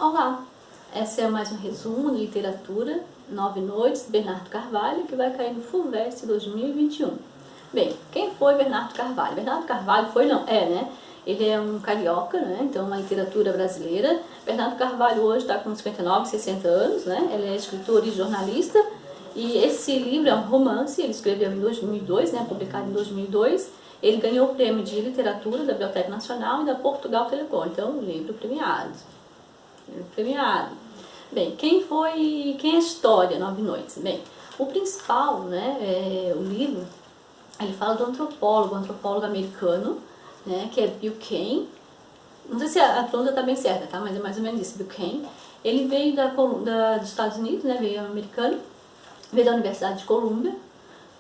Olá, essa é mais um resumo de literatura, 9 noites, Bernardo Carvalho, que vai cair no FUVEST 2021. Bem, quem foi Bernardo Carvalho? Bernardo Carvalho foi, não, né? Ele é um carioca, né? Então, uma literatura brasileira. Bernardo Carvalho hoje está com 59, 60 anos, né? Ele é escritor e jornalista. E esse livro é um romance, ele escreveu em 2002, né? Publicado em 2002. Ele ganhou o prêmio de literatura da Biblioteca Nacional e da Portugal Telecom. Então, um livro premiado. Bem, quem é a história, 9 noites? Bem, o principal, né, o livro, ele fala do antropólogo americano, né, que é Bill Cain. Não sei se a pronúncia está bem certa, tá? Mas é mais ou menos isso, Bill Cain. Ele veio dos Estados Unidos, né, veio americano, veio da Universidade de Colômbia,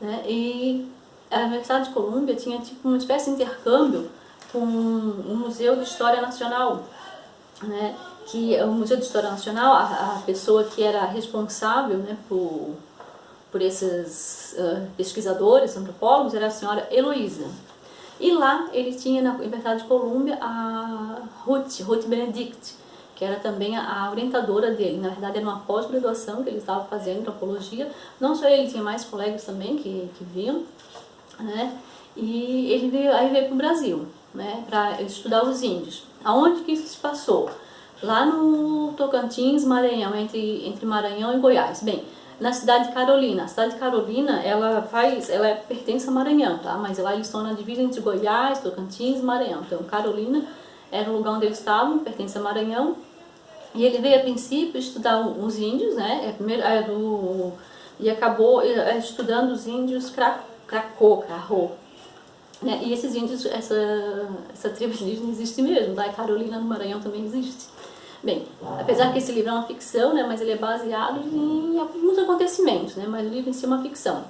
né, e a Universidade de Colômbia tinha tipo uma espécie de intercâmbio com o Museu de História Nacional, né, que o Museu de História Nacional, a pessoa que era responsável, né, por esses pesquisadores, antropólogos, era a senhora Heloísa. E lá ele tinha na Universidade de Colômbia a Ruth Benedict, que era também a orientadora dele. Na verdade era uma pós-graduação que ele estava fazendo em antropologia. Não só ele, tinha mais colegas também que vinham, né, e ele veio para o Brasil, né, para estudar os índios. Aonde que isso se passou? Lá no Tocantins, Maranhão, entre Maranhão e Goiás. Bem, na cidade de Carolina. A cidade de Carolina, ela pertence a Maranhão, tá? Mas lá eles estão na divisa entre Goiás, Tocantins e Maranhão. Então, Carolina era o lugar onde eles estavam, pertence a Maranhão. E ele veio, a princípio, estudar os índios, né? E acabou estudando os índios Cracô, né? E esses índios, essa tribo indígena existe mesmo, tá? E Carolina, no Maranhão, também existe. Bem, apesar que esse livro é uma ficção, né, mas ele é baseado em alguns acontecimentos, né, mas o livro em si é uma ficção.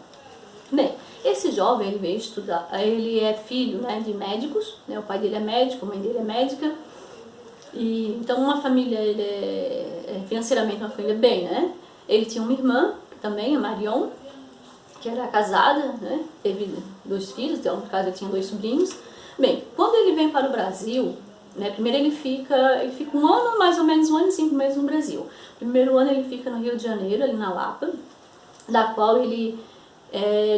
Bem, esse jovem, ele veio estudar, ele é filho, né, de médicos, né, o pai dele é médico, a mãe dele é médica, e então uma família, ele é financeiramente uma família bem, né. Ele tinha uma irmã, também, a Marion, que era casada, né, teve 2 filhos, então no caso ele tinha 2 sobrinhos. Bem, quando ele vem para o Brasil, né, primeiro ele fica um ano, mais ou menos 1 ano e 5 meses no Brasil. Primeiro ano ele fica no Rio de Janeiro, ali na Lapa, da qual ele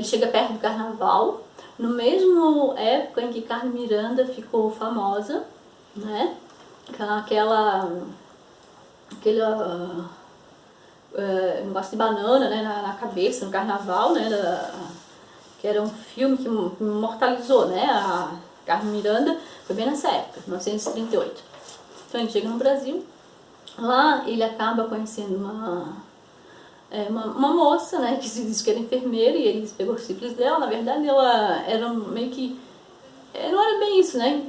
chega perto do Carnaval, no mesmo época em que Carmen Miranda ficou famosa, né, aquele negócio de banana, né, na cabeça, no Carnaval, né, que era um filme que imortalizou, né, a Carmen Miranda. Foi bem nessa época, 1938. Então ele chega no Brasil, lá ele acaba conhecendo uma moça, né, que se diz que era enfermeira, e ele pegou sífilis dela. Na verdade ela era meio que, não era bem isso, né,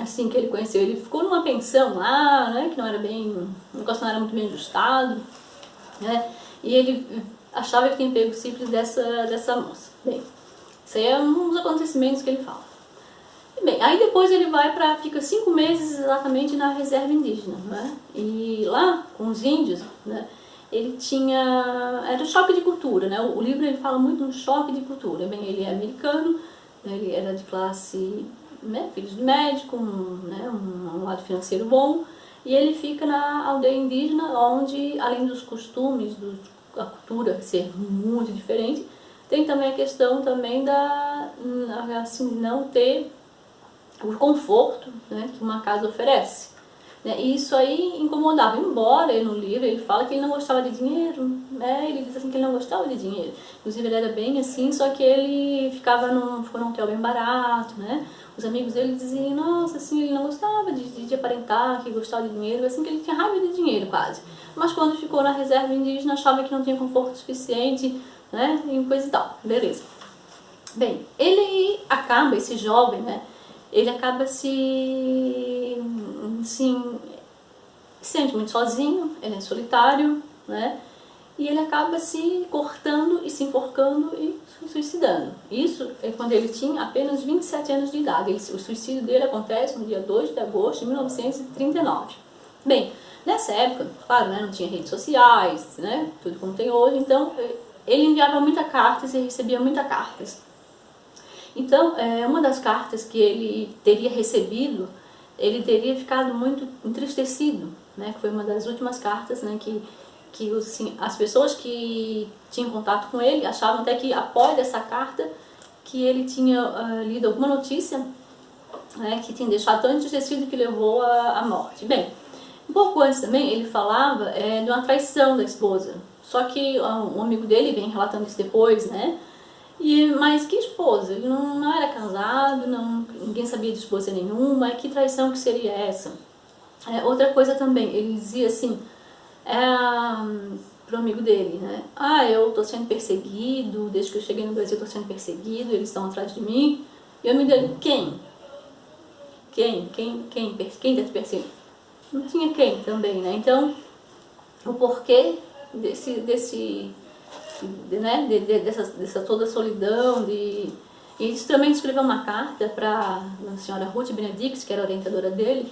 assim que ele conheceu. Ele ficou numa pensão lá, né, que não era bem, o negócio não era muito bem ajustado, né, e ele achava que tinha pego sífilis dessa moça. Bem, isso aí é um dos acontecimentos que ele fala. Bem, aí depois ele fica 5 meses exatamente na reserva indígena, né? E lá, com os índios, né, era um choque de cultura, né? O livro ele fala muito no choque de cultura. Bem, ele é americano, né, ele era de classe, né, filho de médico, um lado financeiro bom, e ele fica na aldeia indígena, onde, além dos costumes, da cultura ser muito diferente, tem também a questão também assim, não ter o conforto, né, que uma casa oferece, né, e isso aí incomodava. Embora no livro ele fala que ele não gostava de dinheiro, né, ele diz assim que ele não gostava de dinheiro, inclusive ele era bem assim, só que ele ficou num hotel bem barato, né, os amigos dele diziam, nossa, assim, ele não gostava de aparentar que gostava de dinheiro, assim, que ele tinha raiva de dinheiro quase, mas quando ficou na reserva indígena achava que não tinha conforto suficiente, né, e coisa e tal, beleza. Bem, esse jovem, né, ele acaba se sente muito sozinho, ele é solitário, né? E ele acaba se cortando e se enforcando e se suicidando. Isso é quando ele tinha apenas 27 anos de idade. O suicídio dele acontece no dia 2 de agosto de 1939. Bem, nessa época, claro, né, não tinha redes sociais, né, tudo como tem hoje, então ele enviava muitas cartas e recebia muitas cartas. Então, uma das cartas que ele teria recebido ele teria ficado muito entristecido, né? Que foi uma das últimas cartas, né? Que assim, as pessoas que tinham contato com ele achavam até que após essa carta que ele tinha lido alguma notícia, né, que tinha deixado tão entristecido que levou à morte. Bem, um pouco antes também ele falava de uma traição da esposa, só que um amigo dele vem relatando isso depois, né? Mas que esposa? Ele não era casado, ninguém sabia de esposa nenhuma, que traição que seria essa? Outra coisa também, ele dizia assim, pro amigo dele, né? Eu tô sendo perseguido, desde que eu cheguei no Brasil eu tô sendo perseguido, eles estão atrás de mim. E o amigo dele, quem? Quem tá te perseguindo? Não tinha quem também, né? Então, o porquê dessa toda solidão, e ele também escreveu uma carta para a senhora Ruth Benedict, que era a orientadora dele,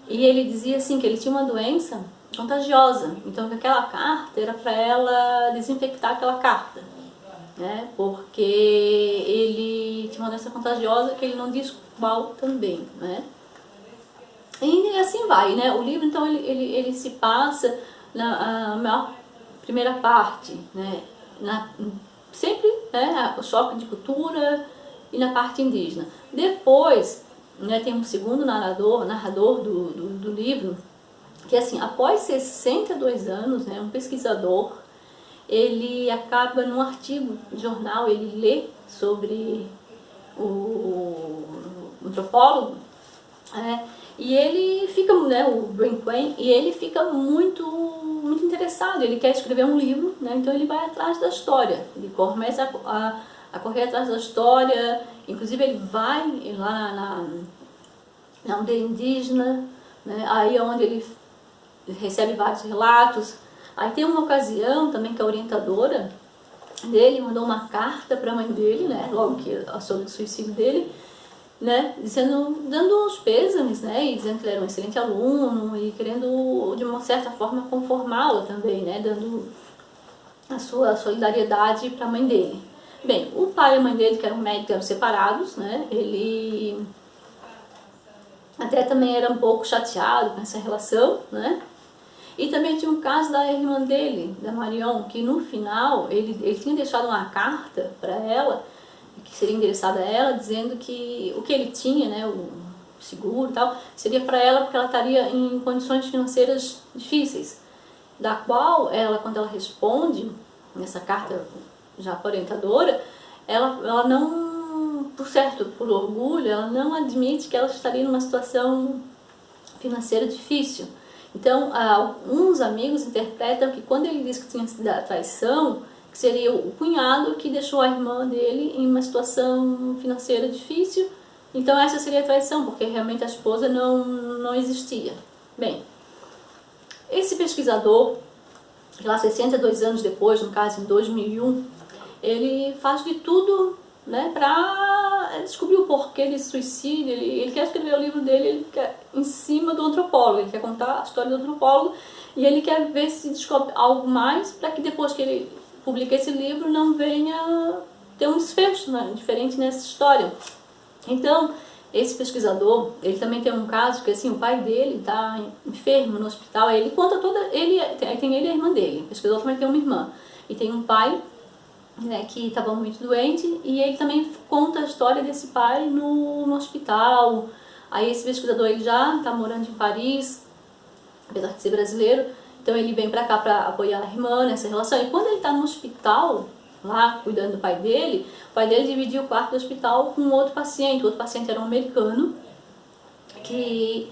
e ele dizia assim que ele tinha uma doença contagiosa, então que aquela carta era para ela desinfectar aquela carta, né? Porque ele tinha uma doença contagiosa que ele não diz qual também, né? E assim vai, né? O livro então ele se passa na maior primeira parte, né? Sempre, né, o choque de cultura e na parte indígena. Depois, né, tem um segundo narrador do livro, que assim, após 62 anos, né, um pesquisador, ele acaba num artigo de jornal, ele lê sobre o antropólogo, e ele fica, né, o Brin Quain, e ele fica muito interessado, ele quer escrever um livro, né, então ele vai atrás da história, ele começa a correr atrás da história, inclusive ele vai lá na aldeia indígena, né, aí é onde ele recebe vários relatos. Aí tem uma ocasião também que a orientadora dele mandou uma carta para a mãe dele, né, logo que sobre o suicídio dele, né, dando os pêsames, né, e dizendo que ele era um excelente aluno e querendo de uma certa forma conformá-la também, né, dando a sua solidariedade para a mãe dele. Bem, o pai e a mãe dele, que eram médicos, eram separados, né, ele até também era um pouco chateado com essa relação, né. E também tinha um caso da irmã dele, da Marion, que no final ele tinha deixado uma carta para ela, que seria endereçada a ela, dizendo que o que ele tinha, né, o seguro e tal, seria para ela porque ela estaria em condições financeiras difíceis, da qual ela, quando ela responde nessa carta já orientadora, ela não, por orgulho, ela não admite que ela estaria numa situação financeira difícil. Então, alguns amigos interpretam que quando ele diz que tinha sido a traição, que seria o cunhado que deixou a irmã dele em uma situação financeira difícil, então essa seria a traição, porque realmente a esposa não existia. Bem, esse pesquisador, lá 62 anos depois, no caso em 2001, ele faz de tudo, né, para descobrir o porquê desse suicídio. Ele quer escrever o livro dele, ele quer, em cima do antropólogo, ele quer contar a história do antropólogo e ele quer ver se descobre algo mais para que depois que ele publica esse livro não venha ter um desfecho, né, diferente nessa história. Então, esse pesquisador, ele também tem um caso que assim, o pai dele está enfermo no hospital, aí ele conta tem ele e a irmã dele, o pesquisador também tem uma irmã, e tem um pai, né, que estava muito doente, e ele também conta a história desse pai no hospital. Aí esse pesquisador ele já está morando em Paris, apesar de ser brasileiro, então ele vem para cá para apoiar a irmã nessa relação. E quando ele está no hospital, lá cuidando do pai dele, o pai dele dividiu o quarto do hospital com outro paciente. O outro paciente era um americano, que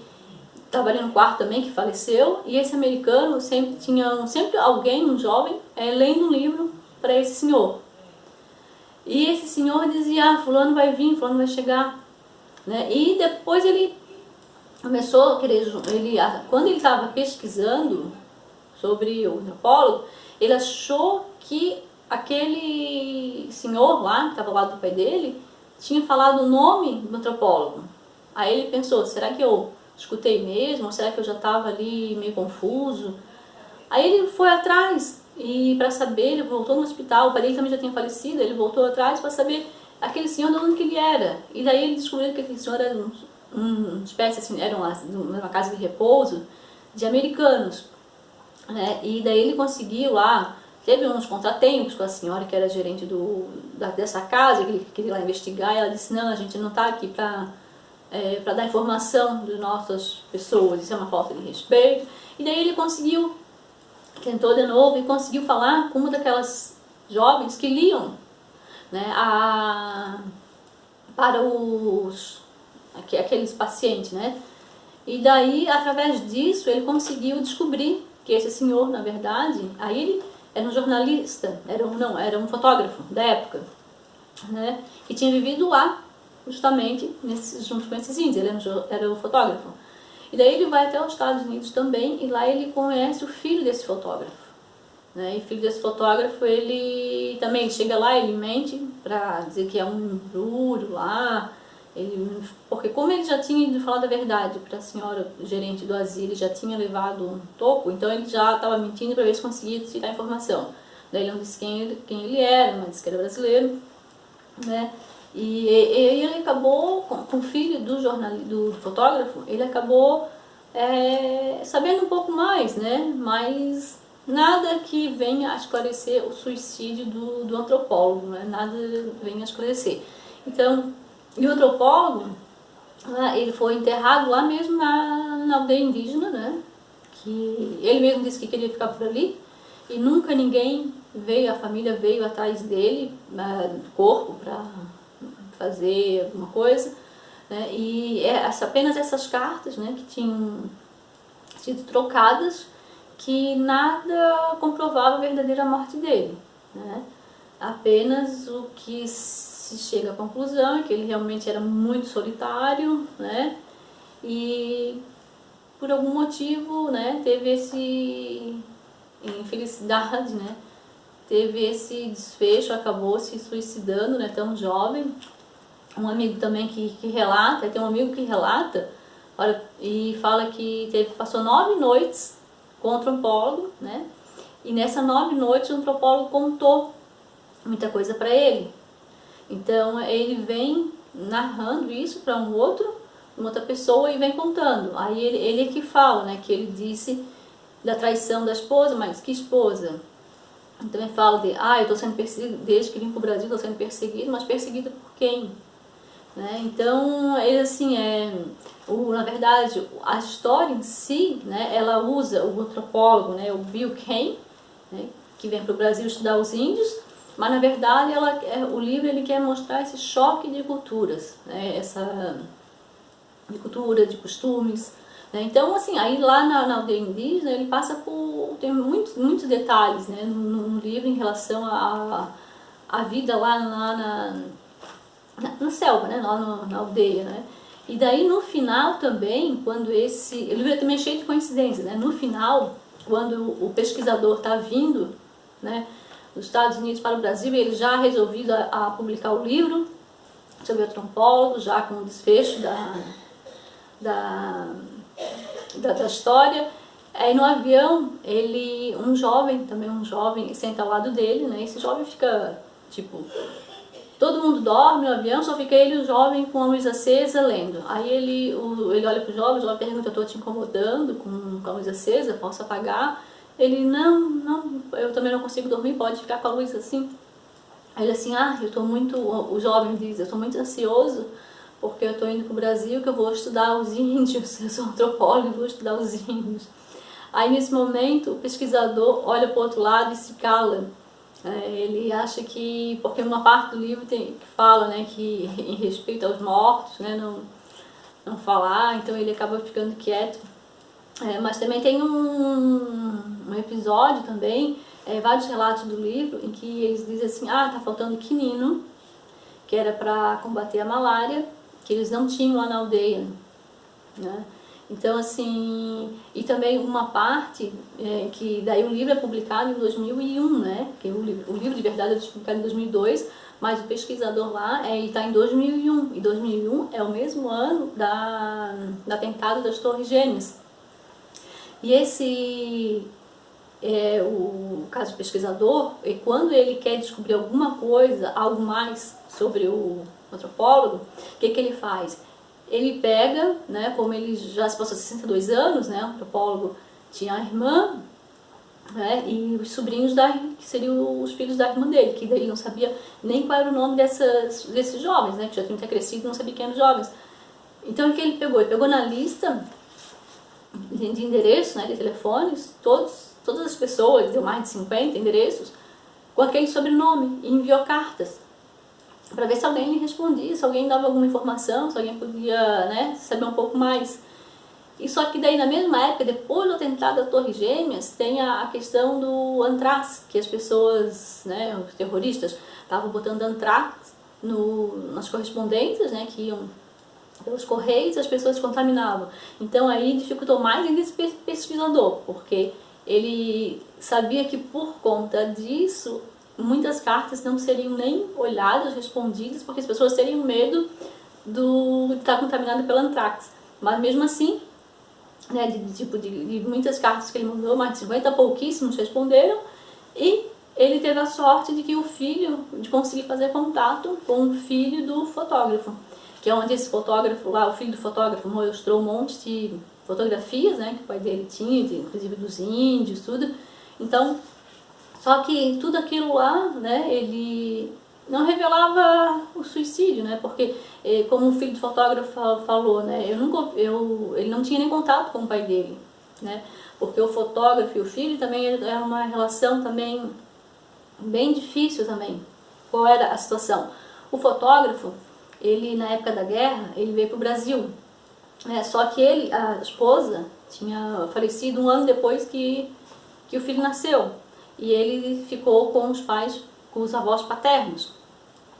estava ali no quarto também, que faleceu, e esse americano sempre alguém, um jovem, lendo um livro para esse senhor. E esse senhor dizia, fulano vai vir, fulano vai chegar, né? E depois ele começou a querer, quando ele estava pesquisando sobre o antropólogo, ele achou que aquele senhor lá, que estava ao lado do pai dele, tinha falado o nome do antropólogo. Aí ele pensou, será que eu escutei mesmo? Ou será que eu já estava ali meio confuso? Aí ele foi atrás, e para saber, ele voltou no hospital, o pai dele também já tinha falecido, ele voltou atrás para saber aquele senhor de onde que ele era. E daí ele descobriu que aquele senhor era uma espécie assim, era uma casa de repouso de americanos, né? E daí ele conseguiu lá, teve uns contratempos com a senhora que era gerente dessa casa, que ele queria lá investigar, e ela disse, não, a gente não está aqui para dar informação das nossas pessoas, isso é uma falta de respeito. E daí ele tentou de novo e conseguiu falar com uma daquelas jovens que liam, né, para aqueles pacientes, né? E daí, através disso, ele conseguiu descobrir que esse senhor, na verdade, aí ele era um jornalista, era um fotógrafo da época, né? Que tinha vivido lá, justamente, junto com esses índios, ele era o fotógrafo. E daí ele vai até os Estados Unidos também, e lá ele conhece o filho desse fotógrafo, né? E o filho desse fotógrafo, ele também chega lá, ele mente para dizer que é um embrulho lá, porque como ele já tinha ido falar da verdade para a senhora gerente do asilo, ele já tinha levado um toco, então ele já estava mentindo para ver se conseguia tirar a informação. Daí ele não disse quem ele era, mas disse que era brasileiro, né? E ele acabou, com o filho do fotógrafo, ele acabou sabendo um pouco mais, né? Mas nada que venha a esclarecer o suicídio do antropólogo, né? Nada venha a esclarecer. Então, e o antropólogo, né, ele foi enterrado lá mesmo na aldeia indígena, né? Que ele mesmo disse que queria ficar por ali, e nunca ninguém a família veio atrás dele, do corpo, para fazer alguma coisa, né? E apenas essas cartas, né, que tinham sido trocadas, que nada comprovava a verdadeira morte dele, né? Apenas o que se chega à conclusão é que ele realmente era muito solitário, né? E por algum motivo, né, teve esse infelicidade, né? Teve esse desfecho, acabou se suicidando, né, tão jovem. Um amigo também que relata, tem um amigo que relata, olha, e fala que passou 9 noites com o antropólogo, né? E nessas 9 noites o antropólogo contou muita coisa para ele. Então ele vem narrando isso para uma outra pessoa e vem contando. Aí ele é que fala, né, que ele disse da traição da esposa, mas que esposa? Então ele fala eu estou sendo perseguido, desde que vim para o Brasil estou sendo perseguido, mas perseguido por quem? Né? Então, ele assim, na verdade, a história em si, né, ela usa o antropólogo, né, o Bill Kane, né, que vem para o Brasil estudar os índios, mas na verdade o livro ele quer mostrar esse choque de culturas, né, de cultura, de costumes, né? Então, assim, aí lá na aldeia indígena ele tem muitos detalhes, né, no livro em relação à vida lá na selva, né, lá na aldeia, né? E daí no final também, o livro também é cheio de coincidências, né? No final, quando o pesquisador está vindo, né, dos Estados Unidos para o Brasil, ele já resolvido a publicar o livro sobre o antropólogo, já com o desfecho da história. Aí no avião, um jovem senta ao lado dele, né? Esse jovem fica, tipo, todo mundo dorme no avião, só fica ele e o jovem com a luz acesa lendo. Aí ele olha pro jovem, o jovem pergunta, eu estou te incomodando com a luz acesa, posso apagar? Ele, não, eu também não consigo dormir, pode ficar com a luz assim. Aí ele assim, o jovem diz, eu estou muito ansioso, porque eu estou indo para o Brasil, que eu vou estudar os índios, eu sou antropólogo e vou estudar os índios. Aí nesse momento o pesquisador olha para o outro lado e se cala. Ele acha que, porque uma parte do livro que fala, né, que em respeito aos mortos, né, não falar, então ele acaba ficando quieto. Mas também tem um episódio também, vários relatos do livro, em que eles dizem assim, tá faltando quinino, que era para combater a malária, que eles não tinham lá na aldeia, né? Então, assim, e também uma parte que daí o livro é publicado em 2001, né? Que o livro de verdade é publicado em 2002, mas o pesquisador lá está em 2001. E 2001 é o mesmo ano do atentado das Torres Gêmeas. E o caso do pesquisador, quando ele quer descobrir alguma coisa, algo mais sobre o antropólogo, o que ele faz? ele pega, né, como ele já se passou 62 anos, né, o antropólogo tinha a irmã, né, e os sobrinhos que seriam os filhos da irmã dele, que daí ele não sabia nem qual era o nome desses jovens, né, que já tinham até crescido, não sabia quem eram os jovens. Então o que ele pegou? Ele pegou na lista de endereços, né, de telefones, todas as pessoas, deu mais de 50 endereços, com aquele sobrenome, e enviou cartas para ver se alguém lhe respondia, se alguém dava alguma informação, se alguém podia, né, saber um pouco mais. E só que daí na mesma época, depois do atentado da Torre Gêmeas, tem a questão do antrax, que as pessoas, né, os terroristas, estavam botando antrax nas correspondências, né, que iam pelos correios, as pessoas se contaminavam. Então aí dificultou mais ainda esse pesquisador, porque ele sabia que por conta disso muitas cartas não seriam nem olhadas, respondidas, porque as pessoas teriam medo de estar contaminado pelo antrax. Mas mesmo assim, né, de muitas cartas que ele mandou, mais de 50, pouquíssimos responderam, e ele teve a sorte de que de conseguir fazer contato com o filho do fotógrafo, que é onde esse fotógrafo lá, o filho do fotógrafo, mostrou um monte de fotografias, né, que o pai dele tinha, inclusive dos índios, tudo. Então, só que tudo aquilo lá, né, ele não revelava o suicídio, né, porque, como o filho do fotógrafo falou, né, ele não tinha nem contato com o pai dele, né, porque o fotógrafo e o filho também era uma relação também bem difícil também. Qual era a situação? O fotógrafo, ele na época da guerra, ele veio para o Brasil, só que a esposa, tinha falecido um ano depois que o filho nasceu, e ele ficou com os pais, com os avós paternos.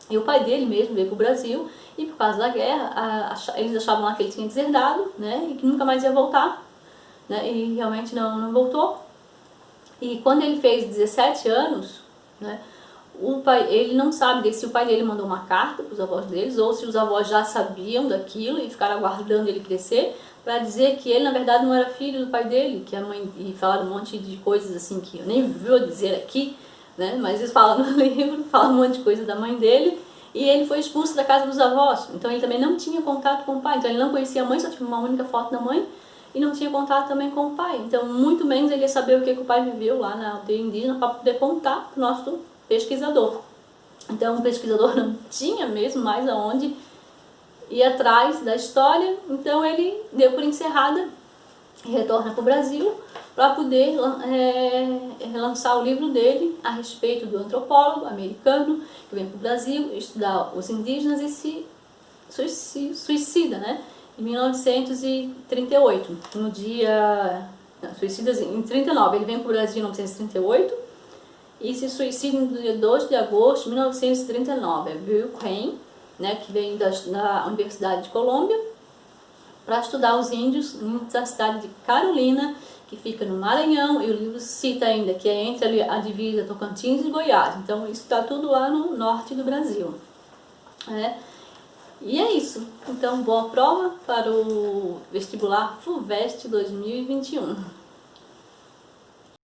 E o pai dele mesmo veio para o Brasil, e por causa da guerra, eles achavam lá que ele tinha deserdado, né, e que nunca mais ia voltar, né, e realmente não voltou. E quando ele fez 17 anos, né, ele não sabe se o pai dele mandou uma carta para os avós deles, ou se os avós já sabiam daquilo e ficaram aguardando ele crescer, para dizer que ele na verdade não era filho do pai dele, que a mãe, e falaram um monte de coisas assim que eu nem vou dizer aqui, né, mas eles falam no livro, falam um monte de coisa da mãe dele, e ele foi expulso da casa dos avós, então ele também não tinha contato com o pai, então ele não conhecia a mãe, só tinha uma única foto da mãe, e não tinha contato também com o pai, então muito menos ele ia saber o que o pai viveu lá na aldeia indígena para poder contar para o nosso pesquisador. Então o pesquisador não tinha mesmo mais aonde ir atrás da história, então ele deu por encerrada e retorna para o Brasil para poder lançar o livro dele a respeito do antropólogo americano que vem para o Brasil estudar os indígenas e se suicida, né? Em 1938, no dia... suicida em 39, ele vem para o Brasil em 1938 e se suicida no dia 2 de agosto de 1939. É Bill Crane, né, que vem da Universidade de Colômbia para estudar os índios na cidade de Carolina, que fica no Maranhão, e o livro cita ainda que é entre a divisa Tocantins e Goiás. Então isso está tudo lá no norte do Brasil, né? E é isso. Então, boa prova para o vestibular FUVEST 2021.